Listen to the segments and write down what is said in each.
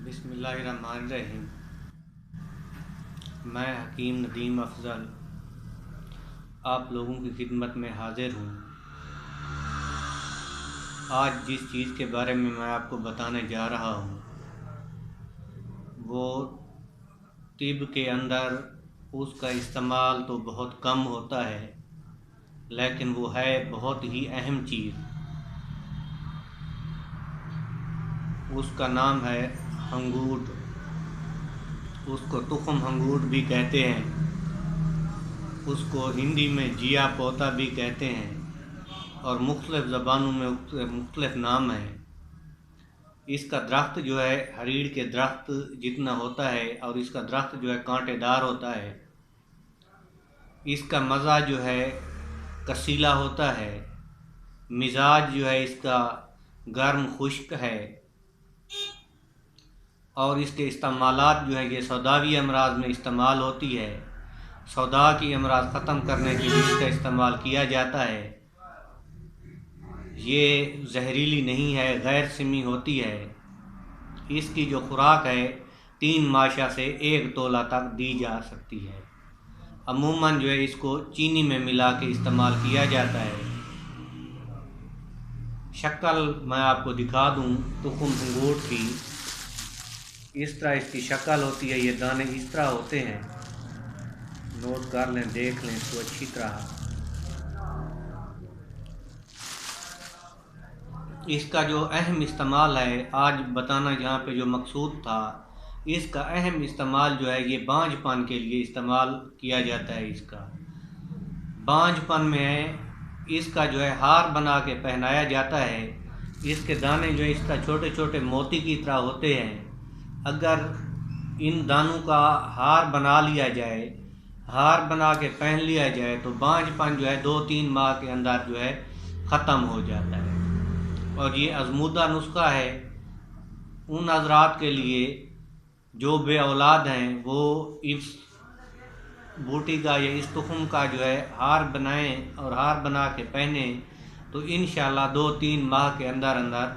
बिस्मिल्लाहिर्रहमानिर्रहीम। मैं हकीम नदीम अफजल आप लोगों की खिदमत में हाजिर हूँ। आज जिस चीज़ के बारे में मैं आपको बताने जा रहा हूँ वो तिब के अंदर उसका इस्तेमाल तो बहुत कम होता है, लेकिन वो है बहुत ही अहम चीज़। उसका नाम है हंगूट। उसको तुखम हंगूट भी कहते हैं। उसको हिंदी में जिया पोता भी कहते हैं और मुख्तलिफ़ ज़बानों में मुख्तलिफ़ नाम हैं। इसका दरख्त जो है हरीड़ के दरख्त जितना होता है और इसका दरख्त जो है कांटेदार होता है। इसका मज़ा जो है कसीला होता है। मिजाज जो है इसका गर्म खुश्क है और इसके इस्तेमालात जो है ये सौदावी अमराज में इस्तेमाल होती है। सौदा की अमराज ख़त्म करने के लिए इसका इस्तेमाल किया जाता है। ये जहरीली नहीं है, गैर सिमी होती है। इसकी जो खुराक है 3 माशा से 1 तोला तक दी जा सकती है। अमूमन जो है इसको चीनी में मिला के इस्तेमाल किया जाता है। शक्ल मैं आपको दिखा दूं तुखम हंगूट की। इस तरह इसकी शक्ल होती है। ये दाने इस तरह होते हैं। नोट कर लें, देख लें इसको अच्छी तरह। इसका जो अहम इस्तेमाल है आज बताना यहाँ पे जो मकसूद था, इसका अहम इस्तेमाल जो है ये बांझपन के लिए इस्तेमाल किया जाता है। इसका बांझपन में इसका जो है हार बना के पहनाया जाता है। इसके दाने जो है इस तरह छोटे छोटे मोती की तरह होते हैं। अगर इन दानों का हार बना लिया जाए, हार बना के पहन लिया जाए तो बांझपन जो है 2-3 माह के अंदर जो है ख़त्म हो जाता है। और ये आज़मूदा नुस्खा है उन हज़रात के लिए जो बे औलाद हैं, वो इस बूटी का या इस तुखम का जो है हार बनाएं और हार बना के पहने तो इंशाअल्लाह 2-3 माह के अंदर अंदर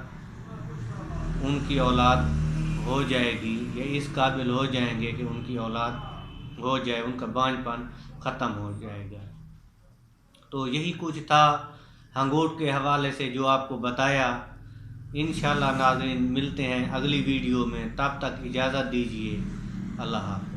उनकी औलाद हो जाएगी या इस काबिल हो जाएंगे कि उनकी औलाद हो जाए, उनका बांझपन ख़त्म हो जाएगा। तो यही कुछ था हंगूट के हवाले से जो आपको बताया। इंशाअल्लाह नाज़रीन मिलते हैं अगली वीडियो में, तब तक इजाज़त दीजिए। अल्लाह हाफ़िज़।